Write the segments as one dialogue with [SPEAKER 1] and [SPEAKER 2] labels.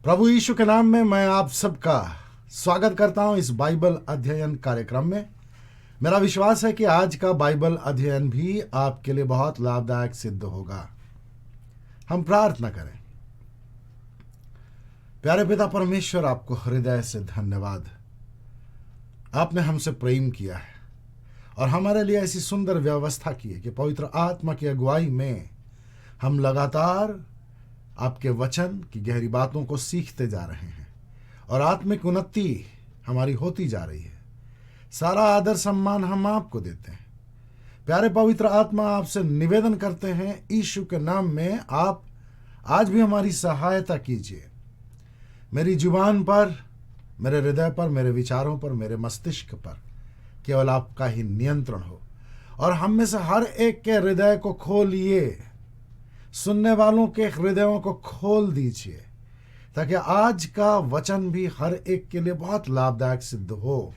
[SPEAKER 1] प्रभु यीशु के नाम में मैं आप सबका स्वागत करता हूं इस बाइबल अध्ययन कार्यक्रम में। मेरा विश्वास है कि आज का बाइबल अध्ययन भी आपके लिए बहुत लाभदायक सिद्ध होगा। हम प्रार्थना करें। प्यारे पिता परमेश्वर, आपको हृदय से धन्यवाद। आपने हमसे प्रेम किया है और हमारे लिए ऐसी सुंदर व्यवस्था की है कि पवित्र आत्मा की अगुवाई में हम लगातार आपके वचन की गहरी बातों को सीखते जा रहे हैं और आत्मिक उन्नति हमारी होती जा रही है। सारा आदर सम्मान हम आपको देते हैं। प्यारे पवित्र आत्मा, आपसे निवेदन करते हैं यीशु के नाम में आप आज भी हमारी सहायता कीजिए। मेरी जुबान पर, मेरे हृदय पर, मेरे विचारों पर, मेरे मस्तिष्क पर केवल आपका ही नियंत्रण हो और हम में से हर एक के हृदय को खोलिए, सुनने वालों के हृदयों को खोल दीजिए, ताकि आज का वचन भी हर एक के लिए बहुत लाभदायक सिद्ध हो।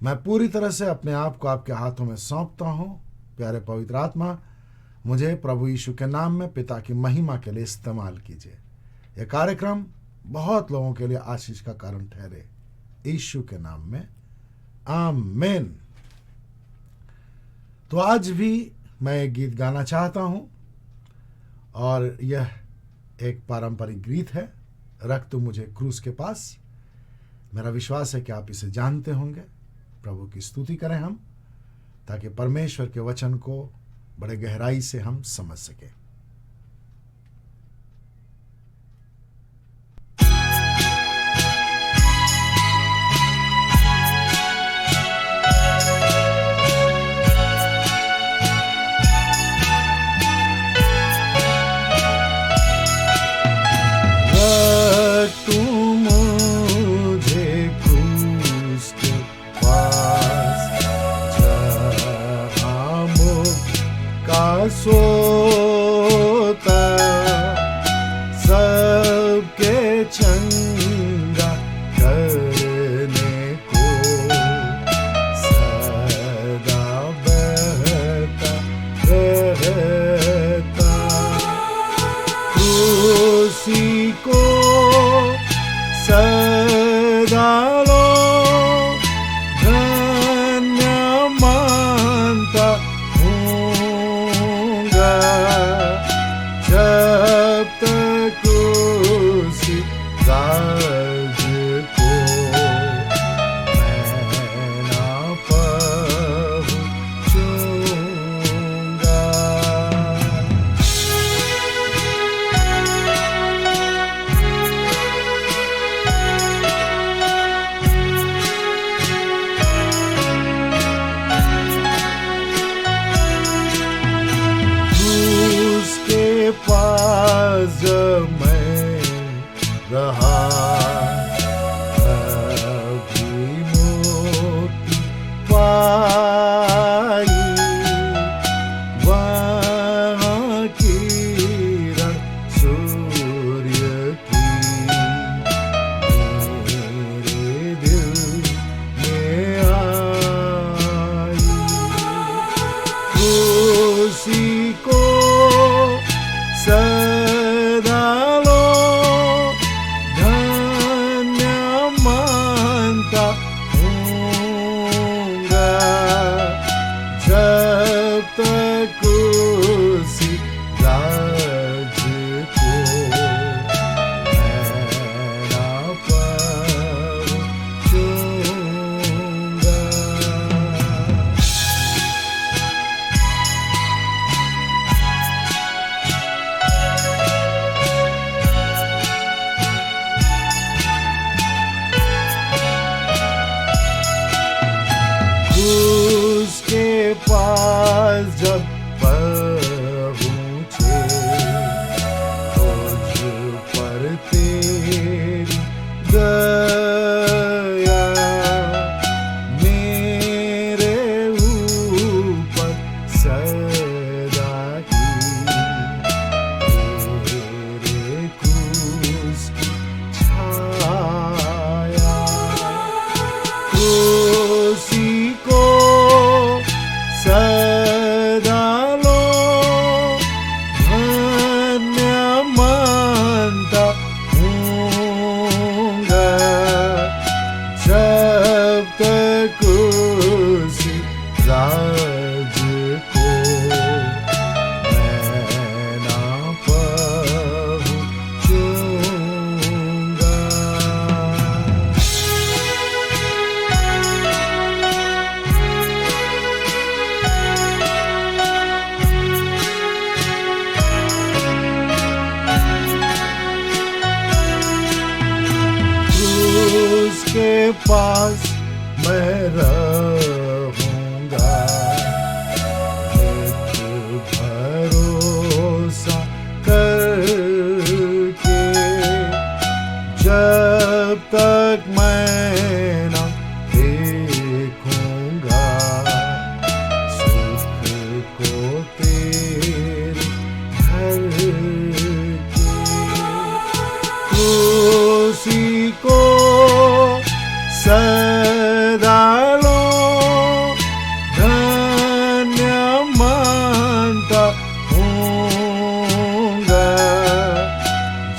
[SPEAKER 1] मैं पूरी तरह से अपने आप को आपके हाथों में सौंपता हूं। प्यारे पवित्र आत्मा, मुझे प्रभु यीशु के नाम में पिता की महिमा के लिए इस्तेमाल कीजिए। यह कार्यक्रम बहुत लोगों के लिए आशीष का कारण ठहरे, यीशु के नाम में, आमीन। तो आज भी मैं एक गीत गाना चाहता हूं और यह एक पारंपरिक गीत है, रख तू मुझे क्रूस के पास। मेरा विश्वास है कि आप इसे जानते होंगे। प्रभु की स्तुति करें हम, ताकि परमेश्वर के वचन को बड़े गहराई से हम समझ सकें। सोता सबके चंगा करने को सदा बहता रहता, उसी को सदा लो धन्य मानता जब तक उसी राज को मैं ना पहुँचूंगा। पास के पास मैं रहूंगा, भरोसा करके जब तक मैं ना देखूंगा सुख को तेरे घर के। उसी को सदा लो धन्य मानता हूँगा,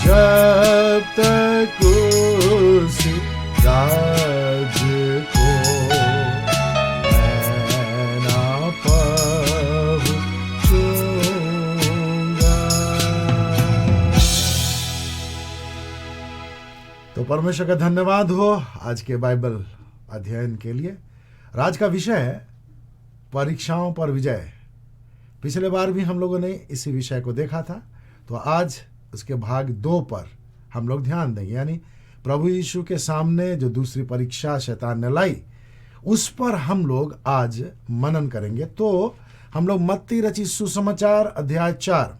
[SPEAKER 1] जब तक उस राज को मैं ना पहुँचूंगा। तो परमेश्वर का धन्यवाद हो आज के बाइबल अध्ययन के लिए। आज का विषय है परीक्षाओं पर विजय। पिछले बार भी हम लोगों ने इसी विषय को देखा था, तो आज उसके भाग 2 पर हम लोग ध्यान देंगे, यानी प्रभु यीशु के सामने जो दूसरी परीक्षा शैतान ने लाई उस पर हम लोग आज मनन करेंगे। तो हम लोग मत्ती रचित सुसमाचार अध्याय 4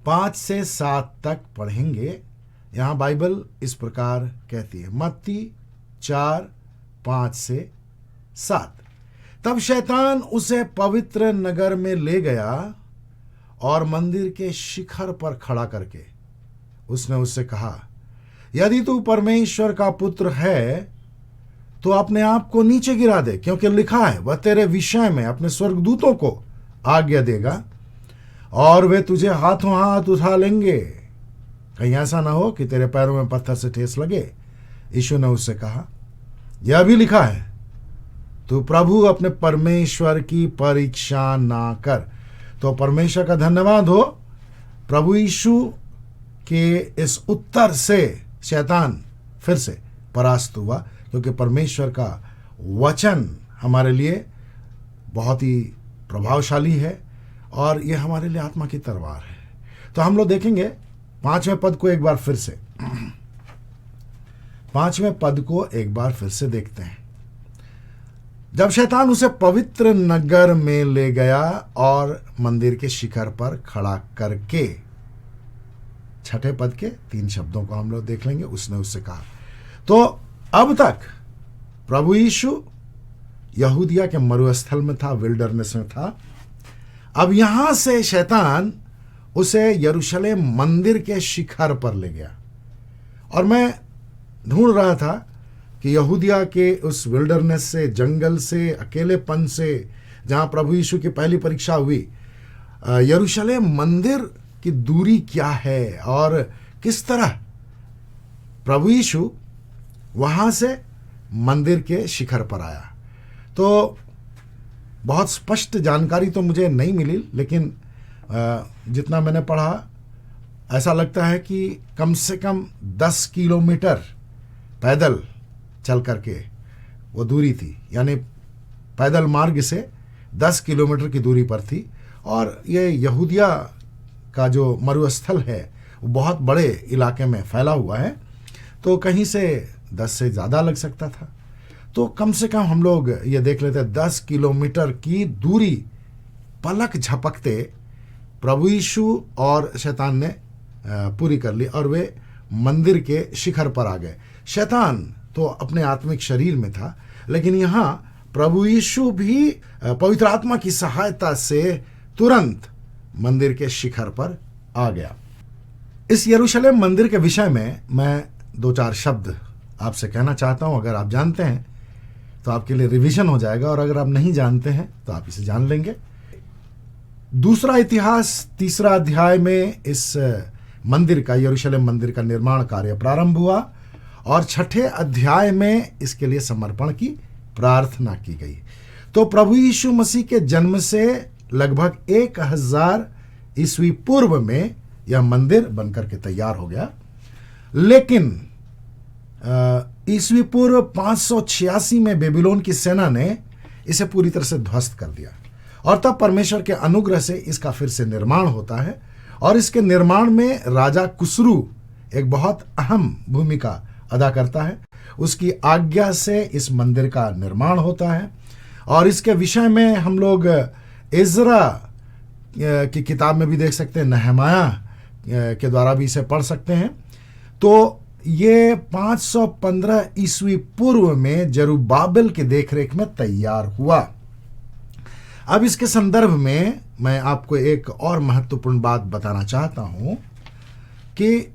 [SPEAKER 1] 5 से 7 तक पढ़ेंगे। यहाँ बाइबल इस प्रकार कहती है, मत्ती 4 5 से 7। तब शैतान उसे पवित्र नगर में ले गया और मंदिर के शिखर पर खड़ा करके उसने उससे कहा, यदि तू परमेश्वर का पुत्र है तो अपने आप को नीचे गिरा दे, क्योंकि लिखा है वह तेरे विषय में अपने स्वर्गदूतों को आज्ञा देगा और वे तुझे हाथों हाथ उठा लेंगे, कहीं ऐसा ना हो कि तेरे पैरों में पत्थर से ठेस लगे। यीशु ने उससे कहा, यह भी लिखा है, तू प्रभु अपने परमेश्वर की परीक्षा ना कर। तो परमेश्वर का धन्यवाद हो, प्रभु यीशु के इस उत्तर से शैतान फिर से परास्त हुआ, क्योंकि परमेश्वर का वचन हमारे लिए बहुत ही प्रभावशाली है और यह हमारे लिए आत्मा की तलवार है। तो हम लोग देखेंगे 5वें पद को एक बार फिर से, 5वें पद को एक बार फिर से देखते हैं। जब शैतान उसे पवित्र नगर में ले गया और मंदिर के शिखर पर खड़ा करके, 6ठे पद के 3 शब्दों को हम लोग देख लेंगे। उसने उससे कहा, तो अब तक प्रभु यीशु यहूदिया के मरुस्थल में था, विल्डरनेस में था। अब यहां से शैतान उसे यरूशलेम मंदिर के शिखर पर ले गया। और मैं ढूंढ रहा था कि यहूदिया के उस विल्डरनेस से, जंगल से, अकेलेपन से, जहां प्रभु यीशु की पहली परीक्षा हुई, यरूशलेम मंदिर की दूरी क्या है और किस तरह प्रभु यीशु वहां से मंदिर के शिखर पर आया। तो बहुत स्पष्ट जानकारी तो मुझे नहीं मिली, लेकिन जितना मैंने पढ़ा ऐसा लगता है कि कम से कम 10 किलोमीटर पैदल चल करके वो दूरी थी, यानी पैदल मार्ग से 10 किलोमीटर की दूरी पर थी। और ये यहूदिया का जो मरुस्थल है वो बहुत बड़े इलाके में फैला हुआ है, तो कहीं से 10 से ज़्यादा लग सकता था। तो कम से कम हम लोग ये देख लेते हैं 10 किलोमीटर की दूरी पलक झपकते प्रभु यीशु और शैतान ने पूरी कर ली और वे मंदिर के शिखर पर आ गए। शैतान तो अपने आत्मिक शरीर में था, लेकिन यहाँ प्रभु यीशु भी पवित्र आत्मा की सहायता से तुरंत मंदिर के शिखर पर आ गया। इस यरूशलेम मंदिर के विषय में मैं 2-4 शब्द आपसे कहना चाहता हूँ। अगर आप जानते हैं तो आपके लिए रिवीजन हो जाएगा, और अगर आप नहीं जानते हैं तो आप इसे जान लेंगे। दूसरा इतिहास 3 अध्याय में इस मंदिर का, यरूशलेम मंदिर का निर्माण कार्य प्रारंभ हुआ और 6ठे अध्याय में इसके लिए समर्पण की प्रार्थना की गई। तो प्रभु यीशु मसीह के जन्म से लगभग 1000 ईस्वी पूर्व में यह मंदिर बनकर के तैयार हो गया, लेकिन ईस्वी पूर्व 586 में बेबीलोन की सेना ने इसे पूरी तरह से ध्वस्त कर दिया, और तब परमेश्वर के अनुग्रह से इसका फिर से निर्माण होता है। और इसके निर्माण में राजा कुसरू एक बहुत अहम भूमिका अदा करता है। उसकी आज्ञा से इस मंदिर का निर्माण होता है। और इसके विषय में हम लोग इज़रा की किताब में भी देख सकते हैं, नहमाया के द्वारा भी इसे पढ़ सकते हैं। तो ये 515 ईस्वी पूर्व में जरुब्बाबिल के देखरेख में तैयार हुआ। अब इसके संदर्भ में मैं आपको एक और महत्वपूर्ण बात बताना चाहता हूं कि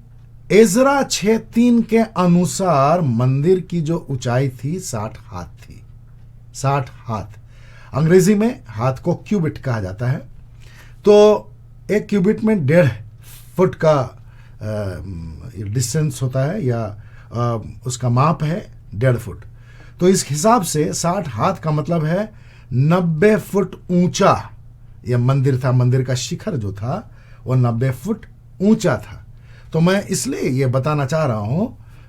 [SPEAKER 1] इज़रा 6:3 के अनुसार मंदिर की जो ऊंचाई थी 60 हाथ थी। 60 हाथ, अंग्रेजी में हाथ को क्यूबिट कहा जाता है। तो एक क्यूबिट में 1.5 फुट का डिस्टेंस होता है, या उसका माप है 1.5 फुट। तो इस हिसाब से 60 हाथ का मतलब है 90 फुट ऊंचा यह मंदिर था। मंदिर का शिखर जो था वो 90 फुट ऊंचा था। तो मैं इसलिए ये बताना चाह रहा हूं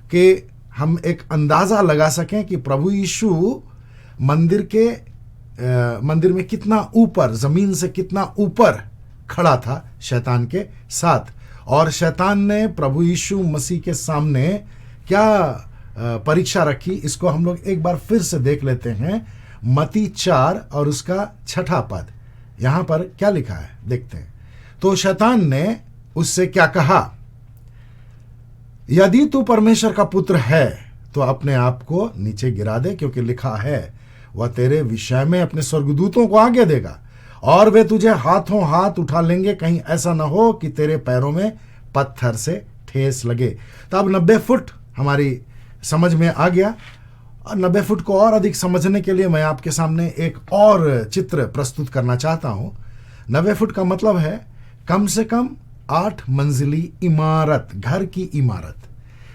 [SPEAKER 1] कि हम एक अंदाजा लगा सकें कि प्रभु यीशु मंदिर में कितना ऊपर, जमीन से कितना ऊपर खड़ा था शैतान के साथ। और शैतान ने प्रभु यीशु मसीह के सामने क्या परीक्षा रखी, इसको हम लोग एक बार फिर से देख लेते हैं। मत्ती 4 और उसका 6 पद, यहां पर क्या लिखा है देखते हैं। तो शैतान ने उससे क्या कहा, यदि तू परमेश्वर का पुत्र है तो अपने आप को नीचे गिरा दे, क्योंकि लिखा है वह तेरे विषय में अपने स्वर्गदूतों को आज्ञा देगा और वे तुझे हाथों हाथ उठा लेंगे, कहीं ऐसा ना हो कि तेरे पैरों में पत्थर से ठेस लगे। तो अब 90 फुट हमारी समझ में आ गया। और 90 फुट को और अधिक समझने के लिए मैं आपके सामने एक और चित्र प्रस्तुत करना चाहता हूं। 90 फुट का मतलब है कम से कम 8 मंजिली इमारत, घर की इमारत।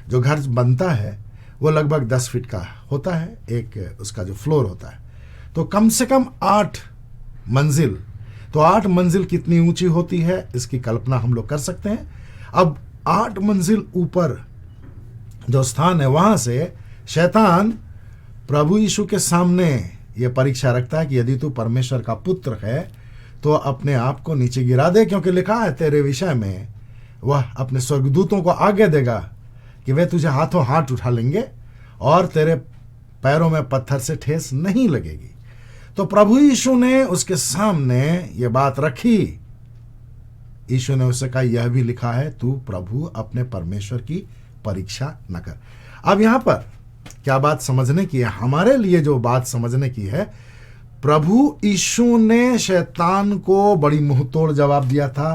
[SPEAKER 1] जो घर बनता है वो लगभग 10 फीट का होता है, एक उसका जो फ्लोर होता है। तो कम से कम 8 मंजिल। तो 8 मंजिल कितनी ऊंची होती है इसकी कल्पना हम लोग कर सकते हैं। अब 8 मंजिल ऊपर जो स्थान है, वहां से शैतान प्रभु यीशु के सामने यह परीक्षा रखता है कि यदि तू परमेश्वर का पुत्र है तो अपने आप को नीचे गिरा दे, क्योंकि लिखा है तेरे विषय में वह अपने स्वर्गदूतों को आज्ञा देगा कि वे तुझे हाथों हाथ उठा लेंगे और तेरे पैरों में पत्थर से ठेस नहीं लगेगी। तो प्रभु यीशु ने उसके सामने यह बात रखी। यीशु ने उससे कहा, यह भी लिखा है तू प्रभु अपने परमेश्वर की परीक्षा न कर। अब यहां पर क्या बात समझने की है, हमारे लिए जो बात समझने की है, प्रभु यीशु ने शैतान को बड़ी मुंहतोड़ जवाब दिया था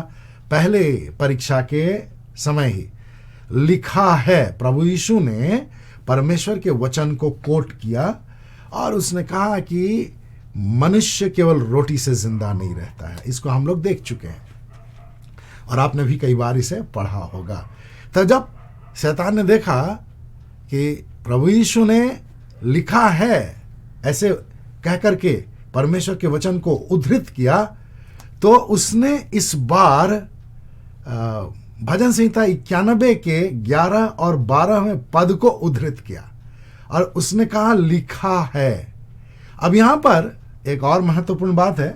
[SPEAKER 1] पहले परीक्षा के समय ही। लिखा है, प्रभु यीशु ने परमेश्वर के वचन को कोट किया और उसने कहा कि मनुष्य केवल रोटी से जिंदा नहीं रहता है। इसको हम लोग देख चुके हैं और आपने भी कई बार इसे पढ़ा होगा। तब जब शैतान ने देखा कि प्रभु यीशु ने लिखा है ऐसे कह करके परमेश्वर के वचन को उद्धृत किया, तो उसने इस बार भजन संहिता 91 के 11 और 12वें पद को उद्धृत किया और उसने कहा लिखा है। अब यहां पर एक और महत्वपूर्ण बात है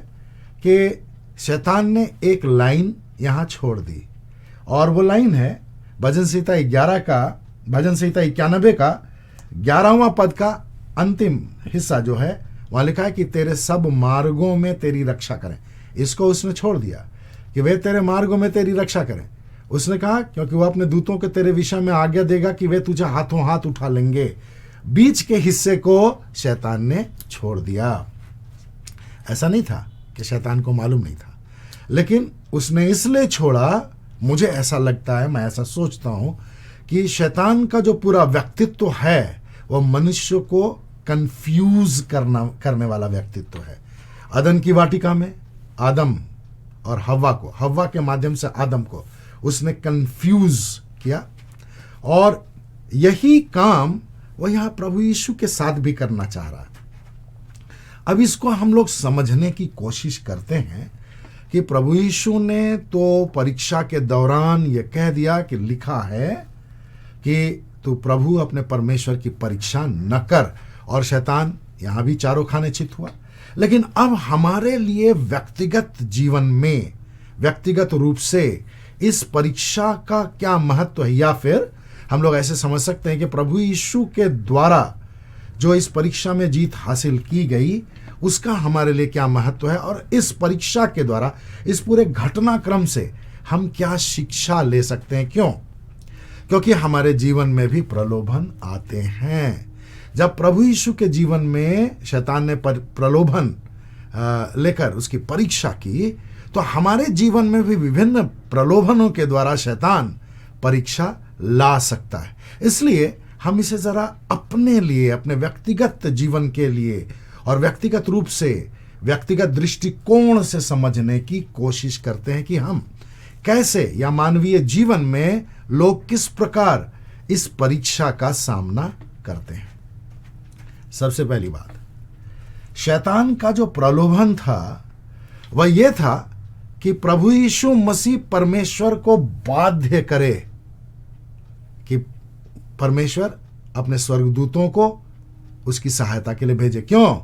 [SPEAKER 1] कि शैतान ने एक लाइन यहां छोड़ दी और वो लाइन है भजन संहिता 91 का 11वां पद का अंतिम हिस्सा जो है, वहां लिखा है कि तेरे सब मार्गों में तेरी रक्षा करें। इसको उसने छोड़ दिया कि वे तेरे मार्गों में तेरी रक्षा करें। उसने कहा क्योंकि वह अपने दूतों के तेरे विषय में आज्ञा देगा कि वे तुझे हाथों हाथ उठा लेंगे। बीच के हिस्से को शैतान ने छोड़ दिया। ऐसा नहीं था कि शैतान को मालूम नहीं था, लेकिन उसने इसलिए छोड़ा, मुझे ऐसा लगता है, मैं ऐसा सोचता हूं कि शैतान का जो पूरा व्यक्तित्व है वह मनुष्य को कंफ्यूज करने वाला व्यक्तित्व है। अदन की वाटिका में आदम और हव्वा के माध्यम से आदम को उसने कंफ्यूज किया और यही काम वह यहां प्रभु यीशु के साथ भी करना चाह रहा है। अब इसको हम लोग समझने की कोशिश करते हैं कि प्रभु यीशु ने तो परीक्षा के दौरान यह कह दिया कि लिखा है कि तू प्रभु अपने परमेश्वर की परीक्षा न कर, और शैतान यहां भी चारों खाने चित हुआ। लेकिन अब हमारे लिए व्यक्तिगत जीवन में व्यक्तिगत रूप से इस परीक्षा का क्या महत्व है, या फिर हम लोग ऐसे समझ सकते हैं कि प्रभु यीशु के द्वारा जो इस परीक्षा में जीत हासिल की गई उसका हमारे लिए क्या महत्व है, और इस परीक्षा के द्वारा, इस पूरे घटनाक्रम से हम क्या शिक्षा ले सकते हैं। क्यों? क्योंकि हमारे जीवन में भी प्रलोभन आते हैं। जब प्रभु यीशु के जीवन में शैतान ने प्रलोभन लेकर उसकी परीक्षा की, तो हमारे जीवन में भी विभिन्न प्रलोभनों के द्वारा शैतान परीक्षा ला सकता है। इसलिए हम इसे जरा अपने लिए, अपने व्यक्तिगत जीवन के लिए और व्यक्तिगत रूप से, व्यक्तिगत दृष्टिकोण से समझने की कोशिश करते हैं कि हम कैसे, या मानवीय जीवन में लोग किस प्रकार इस परीक्षा का सामना करते हैं। सबसे पहली बात, शैतान का जो प्रलोभन था वह यह था कि प्रभु यीशु मसीह परमेश्वर को बाध्य करे कि परमेश्वर अपने स्वर्गदूतों को उसकी सहायता के लिए भेजे। क्यों?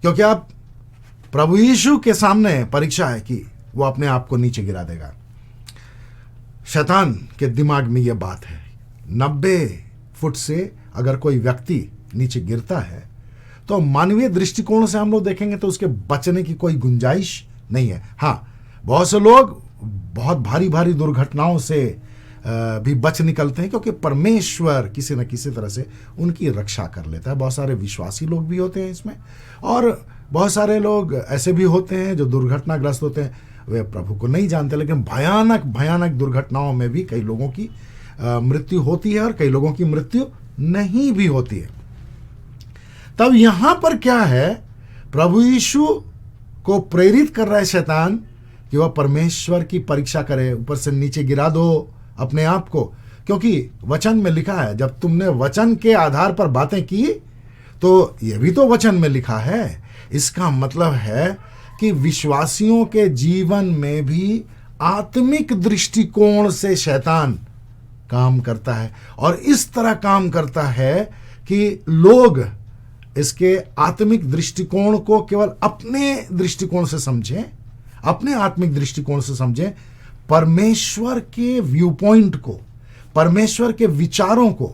[SPEAKER 1] क्योंकि अब प्रभु यीशु के सामने परीक्षा है कि वो अपने आप को नीचे गिरा देगा। शैतान के दिमाग में यह बात है। 90 फुट से अगर कोई व्यक्ति नीचे गिरता है तो मानवीय दृष्टिकोण से हम लोग देखेंगे तो उसके बचने की कोई गुंजाइश नहीं है। हाँ, बहुत से लोग बहुत भारी भारी दुर्घटनाओं से भी बच निकलते हैं, क्योंकि परमेश्वर किसी न किसी तरह से उनकी रक्षा कर लेता है। बहुत सारे विश्वासी लोग भी होते हैं इसमें, और बहुत सारे लोग ऐसे भी होते हैं जो दुर्घटनाग्रस्त होते हैं, वे प्रभु को नहीं जानते, लेकिन भयानक भयानक दुर्घटनाओं में भी कई लोगों की मृत्यु होती है और कई लोगों की मृत्यु नहीं भी होती है। तब यहां पर क्या है, प्रभु यीशु को प्रेरित कर रहा है शैतान कि वह परमेश्वर की परीक्षा करे, ऊपर से नीचे गिरा दो अपने आप को। क्योंकि वचन में लिखा है, जब तुमने वचन के आधार पर बातें की तो यह भी तो वचन में लिखा है। इसका मतलब है कि विश्वासियों के जीवन में भी आत्मिक दृष्टिकोण से शैतान काम करता है, और इस तरह काम करता है कि लोग इसके आत्मिक दृष्टिकोण को केवल अपने दृष्टिकोण से समझें, अपने आत्मिक दृष्टिकोण से समझें, परमेश्वर के व्यू पॉइंट को, परमेश्वर के विचारों को,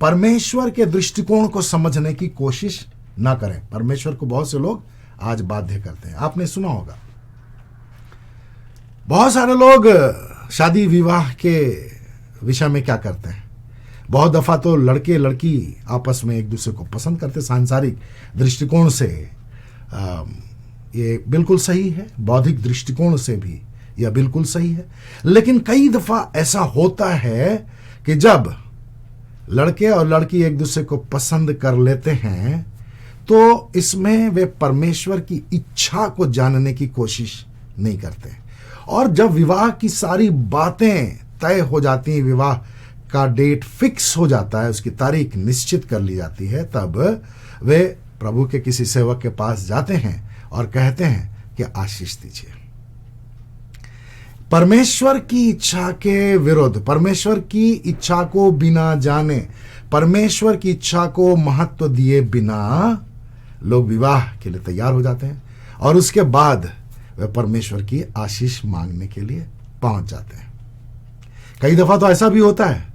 [SPEAKER 1] परमेश्वर के दृष्टिकोण को समझने की कोशिश ना करें। परमेश्वर को बहुत से लोग आज बाध्य करते हैं। आपने सुना होगा, बहुत सारे लोग शादी विवाह के विषय में क्या करते हैं, बहुत दफा तो लड़के लड़की आपस में एक दूसरे को पसंद करते। सांसारिक दृष्टिकोण से ये बिल्कुल सही है, बौद्धिक दृष्टिकोण से भी यह बिल्कुल सही है। लेकिन कई दफा ऐसा होता है कि जब लड़के और लड़की एक दूसरे को पसंद कर लेते हैं तो इसमें वे परमेश्वर की इच्छा को जानने की कोशिश नहीं करते, और जब विवाह की सारी बातें तय हो जाती हैं, विवाह का डेट फिक्स हो जाता है, उसकी तारीख निश्चित कर ली जाती है, तब वे प्रभु के किसी सेवक के पास जाते हैं और कहते हैं कि आशीष दीजिए। परमेश्वर की इच्छा के विरुद्ध, परमेश्वर की इच्छा को बिना जाने, परमेश्वर की इच्छा को महत्व दिए बिना लोग विवाह के लिए तैयार हो जाते हैं, और उसके बाद वे परमेश्वर की आशीष मांगने के लिए पहुंच जाते हैं। कई दफा तो ऐसा भी होता है,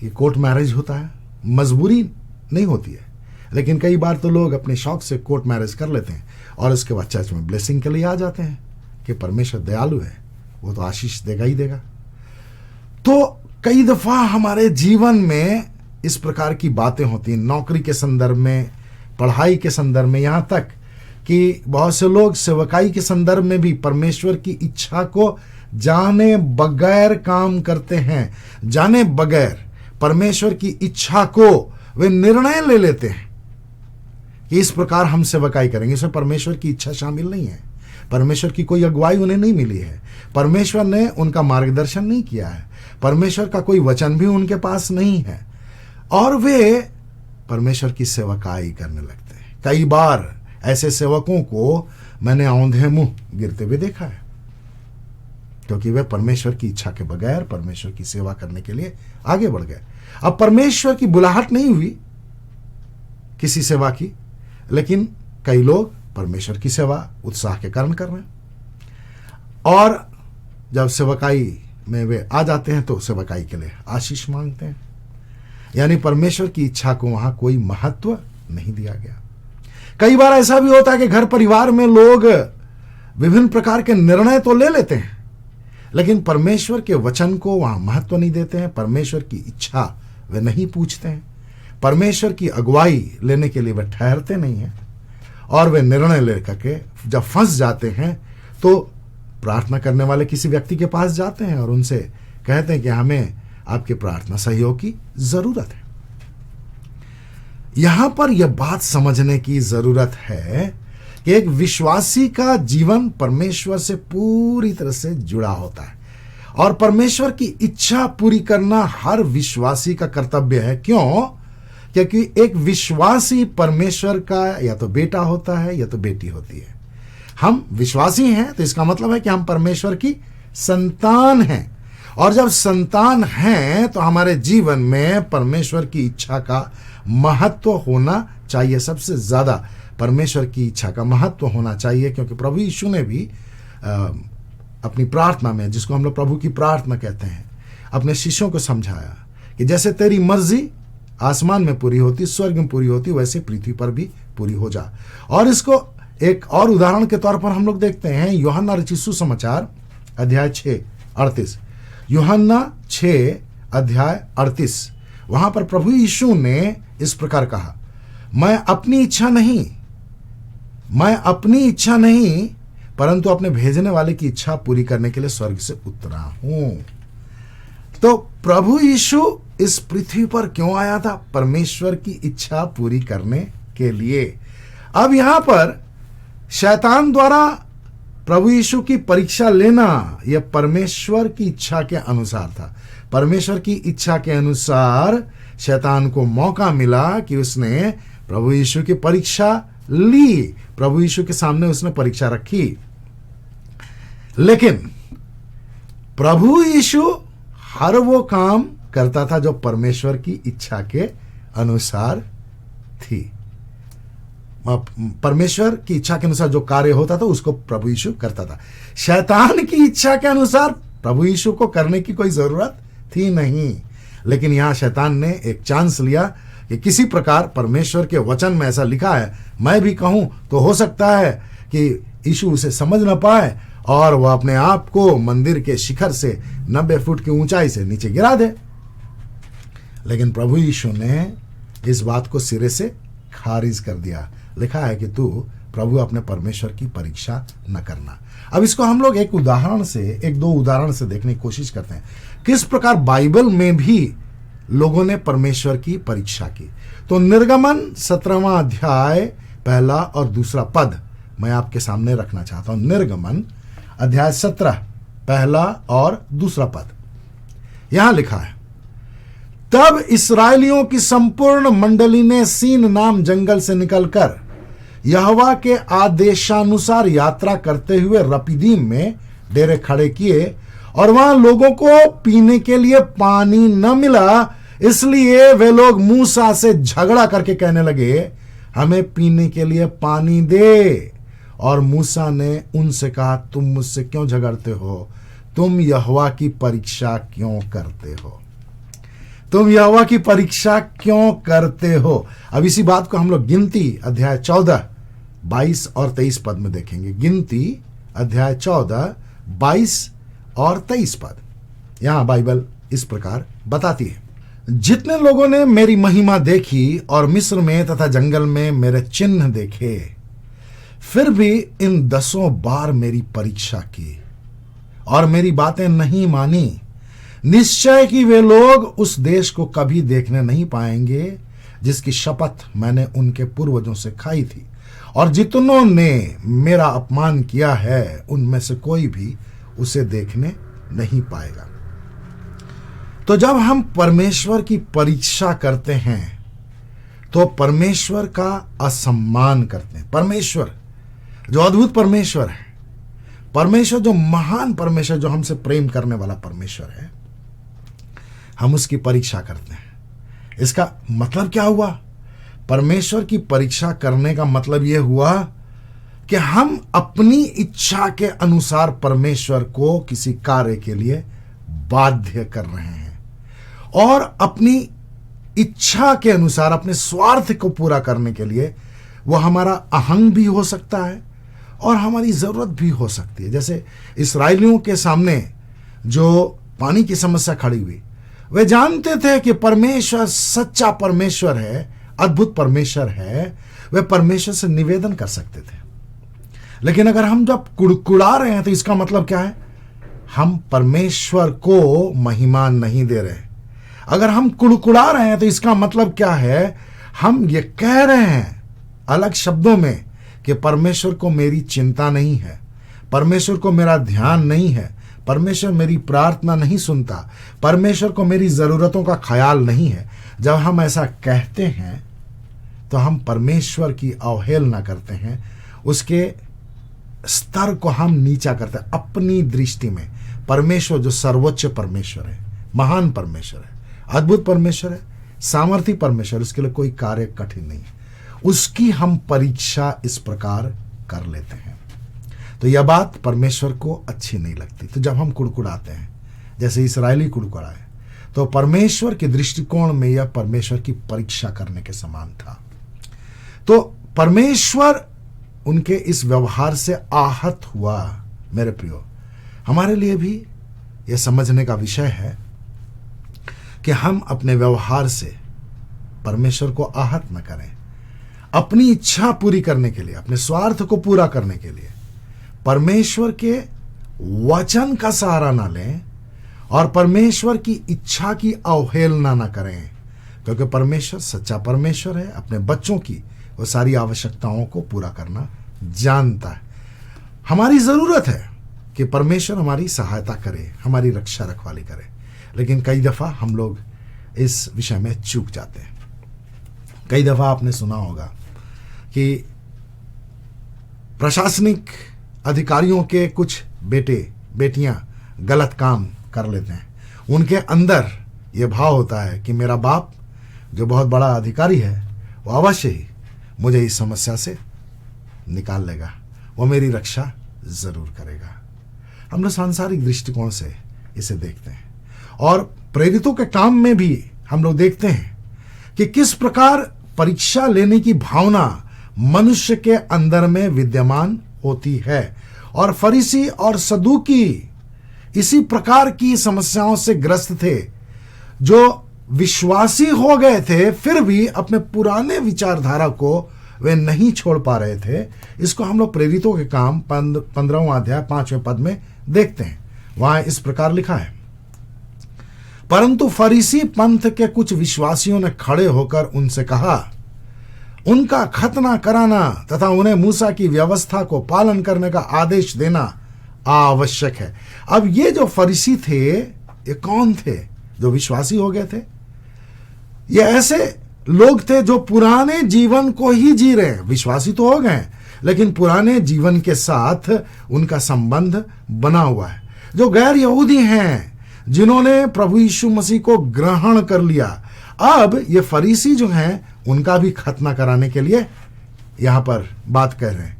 [SPEAKER 1] ये कोर्ट मैरिज होता है, मजबूरी नहीं होती है, लेकिन कई बार तो लोग अपने शौक से कोर्ट मैरिज कर लेते हैं और उसके बाद चर्च में ब्लेसिंग के लिए आ जाते हैं कि परमेश्वर दयालु है, वो तो आशीष देगा ही देगा। तो कई दफा हमारे जीवन में इस प्रकार की बातें होती हैं, नौकरी के संदर्भ में, पढ़ाई के संदर्भ में, यहाँ तक कि बहुत से लोग सेवकाई के संदर्भ में भी परमेश्वर की इच्छा को जाने बगैर काम करते हैं। जाने बगैर परमेश्वर की इच्छा को वे निर्णय ले लेते हैं कि इस प्रकार हम सेवकाई करेंगे। इसमें परमेश्वर की इच्छा शामिल नहीं है, परमेश्वर की कोई अगुवाई उन्हें नहीं मिली है, परमेश्वर ने उनका मार्गदर्शन नहीं किया है, परमेश्वर का कोई वचन भी उनके पास नहीं है, और वे परमेश्वर की सेवकाई करने लगते हैं। कई बार ऐसे सेवकों को मैंने औंधे मुंह गिरते हुए देखा है, क्योंकि वे परमेश्वर की इच्छा के बगैर परमेश्वर की सेवा करने के लिए आगे बढ़ गए। अब परमेश्वर की बुलाहट नहीं हुई किसी सेवा की, लेकिन कई लोग परमेश्वर की सेवा उत्साह के कारण कर रहे हैं, और जब सेवकाई में वे आ जाते हैं तो सेवकाई के लिए आशीष मांगते हैं, यानी परमेश्वर की इच्छा को वहां कोई महत्व नहीं दिया गया। कई बार ऐसा भी होता है कि घर परिवार में लोग विभिन्न प्रकार के निर्णय तो ले लेते हैं, लेकिन परमेश्वर के वचन को वहां महत्व नहीं देते हैं, परमेश्वर की इच्छा वे नहीं पूछते हैं, परमेश्वर की अगुवाई लेने के लिए वे ठहरते नहीं हैं, और वे निर्णय लेकर के जब फंस जाते हैं तो प्रार्थना करने वाले किसी व्यक्ति के पास जाते हैं और उनसे कहते हैं कि हमें आपके प्रार्थना सहयोग की जरूरत है। यहां पर यह बात समझने की जरूरत है कि एक विश्वासी का जीवन परमेश्वर से पूरी तरह से जुड़ा होता है, और परमेश्वर की इच्छा पूरी करना हर विश्वासी का कर्तव्य है। क्यों? क्योंकि एक विश्वासी परमेश्वर का या तो बेटा होता है या तो बेटी होती है। हम विश्वासी हैं तो इसका मतलब है कि हम परमेश्वर की संतान हैं, और जब संतान हैं तो हमारे जीवन में परमेश्वर की इच्छा का महत्व होना चाहिए। सबसे ज्यादा परमेश्वर की इच्छा का महत्व होना चाहिए, क्योंकि प्रभु यीशु ने भी अपनी प्रार्थना में, जिसको हम लोग प्रभु की प्रार्थना कहते हैं, अपने शिष्यों को समझाया कि जैसे तेरी मर्जी आसमान में पूरी होती, स्वर्ग में पूरी होती, वैसे पृथ्वी पर भी पूरी हो जा। और इसको एक और उदाहरण के तौर पर हम लोग देखते हैं यूहन्ना रचित सुसमाचार अध्याय 6:38। यूहन्ना 6:38, वहां पर प्रभु यीशु ने इस प्रकार कहा, मैं अपनी इच्छा नहीं परंतु अपने भेजने वाले की इच्छा पूरी करने के लिए स्वर्ग से उतरा हूं। तो प्रभु यीशु इस पृथ्वी पर क्यों आया था? परमेश्वर की इच्छा पूरी करने के लिए। अब यहां पर शैतान द्वारा प्रभु यीशु की परीक्षा लेना यह परमेश्वर की इच्छा के अनुसार था। परमेश्वर की इच्छा के अनुसार शैतान को मौका मिला कि उसने प्रभु यीशु की परीक्षा ली, प्रभु यीशु के सामने उसने परीक्षा रखी। लेकिन प्रभु यीशु हर वो काम करता था जो परमेश्वर की इच्छा के अनुसार थी। परमेश्वर की इच्छा के अनुसार जो कार्य होता था उसको प्रभु यीशु करता था। शैतान की इच्छा के अनुसार प्रभु यीशु को करने की कोई जरूरत थी नहीं। लेकिन यहां शैतान ने एक चांस लिया कि किसी प्रकार परमेश्वर के वचन में ऐसा लिखा है, मैं भी कहूं तो हो सकता है कि यीशु उसे समझ ना पाए और वह अपने आप को मंदिर के शिखर से 90 फुट की ऊंचाई से नीचे गिरा दे। लेकिन प्रभु यीशु ने इस बात को सिरे से खारिज कर दिया। लिखा है कि तू प्रभु अपने परमेश्वर की परीक्षा न करना। अब इसको हम लोग एक दो उदाहरण से देखने की कोशिश करते हैं, किस प्रकार बाइबल में भी लोगों ने परमेश्वर की परीक्षा की। तो निर्गमन 17वां अध्याय 1 और 2 पद मैं आपके सामने रखना चाहता हूं। निर्गमन अध्याय 17 1 और 2 पद यहां लिखा है, तब इस्राएलियों की संपूर्ण मंडली ने सीन नाम जंगल से निकलकर यहोवा के आदेशानुसार यात्रा करते हुए रपीदीम में डेरे खड़े किए, और वहां लोगों को पीने के लिए पानी न मिला, इसलिए वे लोग मूसा से झगड़ा करके कहने लगे, हमें पीने के लिए पानी दे। और मूसा ने उनसे कहा, तुम मुझसे क्यों झगड़ते हो? तुम यहोवा की परीक्षा क्यों करते हो? तुम यहोवा की परीक्षा क्यों करते हो? अब इसी बात को हम लोग गिनती अध्याय 14 22 और 23 पद में देखेंगे। गिनती अध्याय 14 22 और 23 पद यहां बाइबल इस प्रकार बताती है, जितने लोगों ने मेरी महिमा देखी और मिस्र में तथा जंगल में मेरे चिन्ह देखे, फिर भी इन 10 बार मेरी परीक्षा की और मेरी बातें नहीं मानी, निश्चय कि वे लोग उस देश को कभी देखने नहीं पाएंगे जिसकी शपथ मैंने उनके पूर्वजों से खाई थी, और जितनों ने मेरा अपमान किया है उनमें से कोई भी उसे देखने नहीं पाएगा। तो जब हम परमेश्वर की परीक्षा करते हैं तो परमेश्वर का असम्मान करते हैं। परमेश्वर जो अद्भुत परमेश्वर है, परमेश्वर जो महान परमेश्वर, जो हमसे प्रेम करने वाला परमेश्वर है, हम उसकी परीक्षा करते हैं। इसका मतलब क्या हुआ? परमेश्वर की परीक्षा करने का मतलब यह हुआ कि हम अपनी इच्छा के अनुसार परमेश्वर को किसी कार्य के लिए बाध्य कर रहे हैं और अपनी इच्छा के अनुसार अपने स्वार्थ को पूरा करने के लिए वो हमारा अहंग भी हो सकता है और हमारी ज़रूरत भी हो सकती है। जैसे इस्राएलियों के सामने जो पानी की समस्या खड़ी हुई, वे जानते थे कि परमेश्वर सच्चा परमेश्वर है, अद्भुत परमेश्वर है, वे परमेश्वर से निवेदन कर सकते थे। लेकिन अगर हम जब कुड़कुड़ा रहे हैं तो इसका मतलब क्या है? हम परमेश्वर को महिमा नहीं दे रहे। अगर हम कुड़कुड़ा रहे हैं तो इसका मतलब क्या है? हम ये कह रहे हैं अलग शब्दों में कि परमेश्वर को मेरी चिंता नहीं है, परमेश्वर को मेरा ध्यान नहीं है, परमेश्वर मेरी प्रार्थना नहीं सुनता, परमेश्वर को मेरी ज़रूरतों का ख्याल नहीं है। जब हम ऐसा कहते हैं तो हम परमेश्वर की अवहेलना करते हैं, उसके स्तर को हम नीचा करते हैं। अपनी दृष्टि में परमेश्वर जो सर्वोच्च परमेश्वर है, महान परमेश्वर है, अद्भुत परमेश्वर है, सामर्थी परमेश्वर, उसके लिए कोई कार्य कठिन नहीं है, उसकी हम परीक्षा इस प्रकार कर लेते हैं। तो यह बात परमेश्वर को अच्छी नहीं लगती। तो जब हम कुड़कुड़ाते हैं, जैसे इस्राएली कुड़कुड़ाए, तो परमेश्वर के दृष्टिकोण में यह परमेश्वर की परीक्षा करने के समान था। तो परमेश्वर उनके इस व्यवहार से आहत हुआ। मेरे प्रियो, हमारे लिए भी यह समझने का विषय है कि हम अपने व्यवहार से परमेश्वर को आहत न करें। अपनी इच्छा पूरी करने के लिए, अपने स्वार्थ को पूरा करने के लिए परमेश्वर के वचन का सहारा ना लें और परमेश्वर की इच्छा की अवहेलना ना करें, क्योंकि परमेश्वर सच्चा परमेश्वर है। अपने बच्चों की वो सारी आवश्यकताओं को पूरा करना जानता है। हमारी ज़रूरत है कि परमेश्वर हमारी सहायता करे, हमारी रक्षा रखवाली करे, लेकिन कई दफ़ा हम लोग इस विषय में चूक जाते हैं। कई दफ़ा आपने सुना होगा कि प्रशासनिक अधिकारियों के कुछ बेटे बेटियां गलत काम कर लेते हैं। उनके अंदर ये भाव होता है कि मेरा बाप जो बहुत बड़ा अधिकारी है वो अवश्य ही मुझे इस समस्या से निकाल लेगा, वो मेरी रक्षा ज़रूर करेगा। हम लोग सांसारिक दृष्टिकोण से इसे देखते हैं और प्रेरितों के काम में भी हम लोग देखते हैं कि किस प्रकार परीक्षा लेने की भावना मनुष्य के अंदर में विद्यमान होती है। और फरीसी और सदूकी इसी प्रकार की समस्याओं से ग्रस्त थे, जो विश्वासी हो गए थे फिर भी अपने पुराने विचारधारा को वे नहीं छोड़ पा रहे थे। इसको हम लोग प्रेरितों के काम 15वां अध्याय 5वें पद में देखते हैं। वहां इस प्रकार लिखा है, परंतु फरीसी पंथ के कुछ विश्वासियों ने खड़े होकर उनसे कहा, उनका खतना कराना तथा उन्हें मूसा की व्यवस्था को पालन करने का आदेश देना आवश्यक है। अब ये जो फरीसी थे, ये कौन थे? जो विश्वासी हो गए थे। ये ऐसे लोग थे जो पुराने जीवन को ही जी रहे हैं। विश्वासी तो हो गए लेकिन पुराने जीवन के साथ उनका संबंध बना हुआ है। जो गैर यहूदी हैं, जिन्होंने प्रभु यीशु मसीह को ग्रहण कर लिया, अब ये फरीसी जो हैं उनका भी खतना कराने के लिए यहां पर बात कर रहे हैं।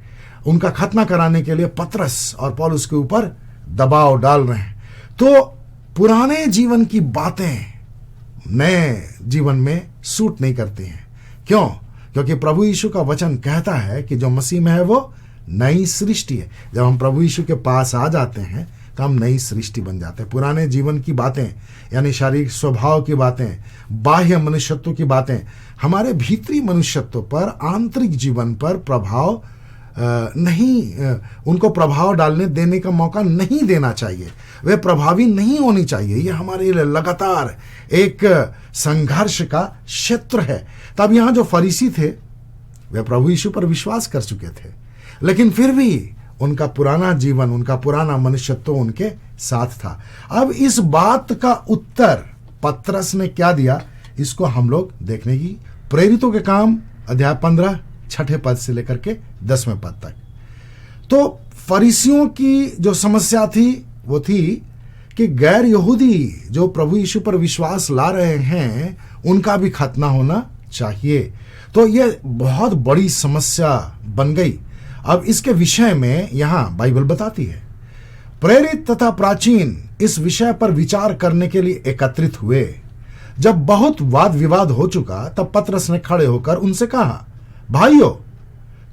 [SPEAKER 1] उनका खतना कराने के लिए पतरस और पौलुस के ऊपर दबाव डाल रहे हैं। तो पुराने जीवन की बातें नए जीवन में सूट नहीं करती हैं। क्यों? क्योंकि प्रभु यीशु का वचन कहता है कि जो मसीह में है वो नई सृष्टि है। जब हम प्रभु यीशु के पास आ जाते हैं तो हम नई सृष्टि बन जाते हैं। पुराने जीवन की बातें यानी शारीरिक स्वभाव की बातें, बाह्य मनुष्यत्व की बातें हमारे भीतरी मनुष्यत्व पर, आंतरिक जीवन पर प्रभाव उनको प्रभाव डालने देने का मौका नहीं देना चाहिए। वे प्रभावी नहीं होनी चाहिए। ये हमारे लिए लगातार एक संघर्ष का क्षेत्र है। तब यहाँ जो फरीसी थे वे प्रभु यीशु पर विश्वास कर चुके थे, लेकिन फिर भी उनका पुराना जीवन, उनका पुराना मनुष्यत्व उनके साथ था। अब इस बात का उत्तर पतरस ने क्या दिया, इसको हम लोग देखने की। प्रेरितों के काम अध्याय 15 6 पद से लेकर के 10वें पद तक। तो फरीसियों की जो समस्या थी वो थी कि गैर यहूदी जो प्रभु यीशु पर विश्वास ला रहे हैं उनका भी खतना होना चाहिए। तो ये बहुत बड़ी समस्या बन गई। अब इसके विषय में यहां बाइबल बताती है, प्रेरित तथा प्राचीन इस विषय पर विचार करने के लिए एकत्रित हुए। जब बहुत वाद विवाद हो चुका तब पतरस ने खड़े होकर उनसे कहा, भाइयों,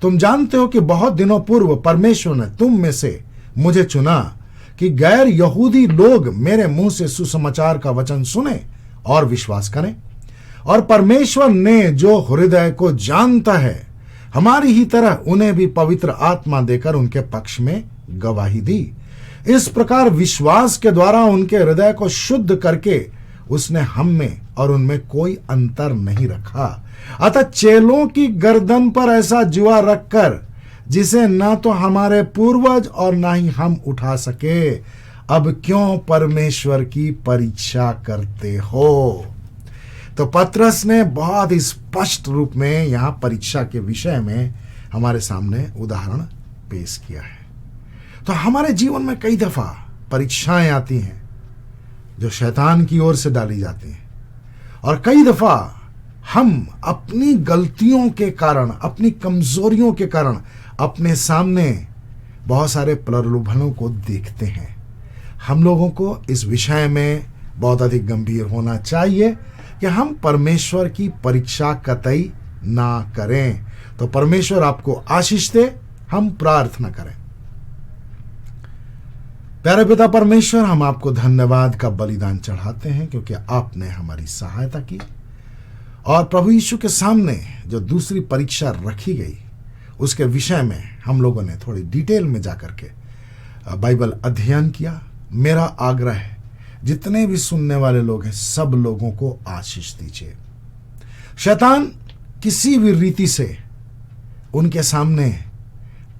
[SPEAKER 1] तुम जानते हो कि बहुत दिनों पूर्व परमेश्वर ने तुम में से मुझे चुना कि गैर यहूदी लोग मेरे मुंह से सुसमाचार का वचन सुने और विश्वास करें। और परमेश्वर ने जो हृदय को जानता है, हमारी ही तरह उन्हें भी पवित्र आत्मा देकर उनके पक्ष में गवाही दी। इस प्रकार विश्वास के द्वारा उनके हृदय को शुद्ध करके उसने हम में और उनमें कोई अंतर नहीं रखा। अतः चेलों की गर्दन पर ऐसा जुआ रखकर, जिसे ना तो हमारे पूर्वज और ना ही हम उठा सके, अब क्यों परमेश्वर की परीक्षा करते हो। तो पतरस ने बहुत ही स्पष्ट रूप में यहां परीक्षा के विषय में हमारे सामने उदाहरण पेश किया है। तो हमारे जीवन में कई दफा परीक्षाएं आती हैं जो शैतान की ओर से डाली जाती हैं, और कई दफा हम अपनी गलतियों के कारण, अपनी कमजोरियों के कारण अपने सामने बहुत सारे प्रलोभनों को देखते हैं। हम लोगों को इस विषय में बहुत अधिक गंभीर होना चाहिए कि हम परमेश्वर की परीक्षा कतई ना करें। तो परमेश्वर आपको आशीष दे। हम प्रार्थना करें। प्यारे पिता परमेश्वर, हम आपको धन्यवाद का बलिदान चढ़ाते हैं क्योंकि आपने हमारी सहायता की। और प्रभु यीशु के सामने जो दूसरी परीक्षा रखी गई उसके विषय में हम लोगों ने थोड़ी डिटेल में जाकर के बाइबल अध्ययन किया। मेरा आग्रह है, जितने भी सुनने वाले लोग हैं सब लोगों को आशीष दीजिए। शैतान किसी भी रीति से उनके सामने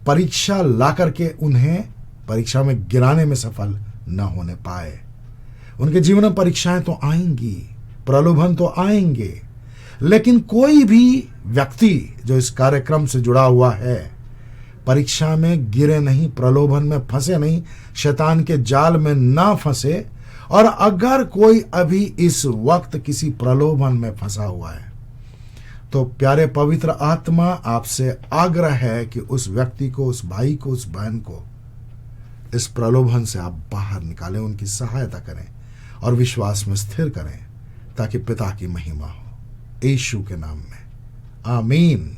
[SPEAKER 1] परीक्षा ला करके उन्हें परीक्षा में गिराने में सफल न होने पाए। उनके जीवन में परीक्षाएं तो आएंगी, प्रलोभन तो आएंगे, लेकिन कोई भी व्यक्ति जो इस कार्यक्रम से जुड़ा हुआ है परीक्षा में गिरे नहीं, प्रलोभन में फंसे नहीं, शैतान के जाल में ना फंसे। और अगर कोई अभी इस वक्त किसी प्रलोभन में फंसा हुआ है तो प्यारे पवित्र आत्मा आपसे आग्रह है कि उस व्यक्ति को, उस भाई को, उस बहन को इस प्रलोभन से आप बाहर निकालें, उनकी सहायता करें और विश्वास में स्थिर करें ताकि पिता की महिमा हो। यीशु के नाम में आमीन।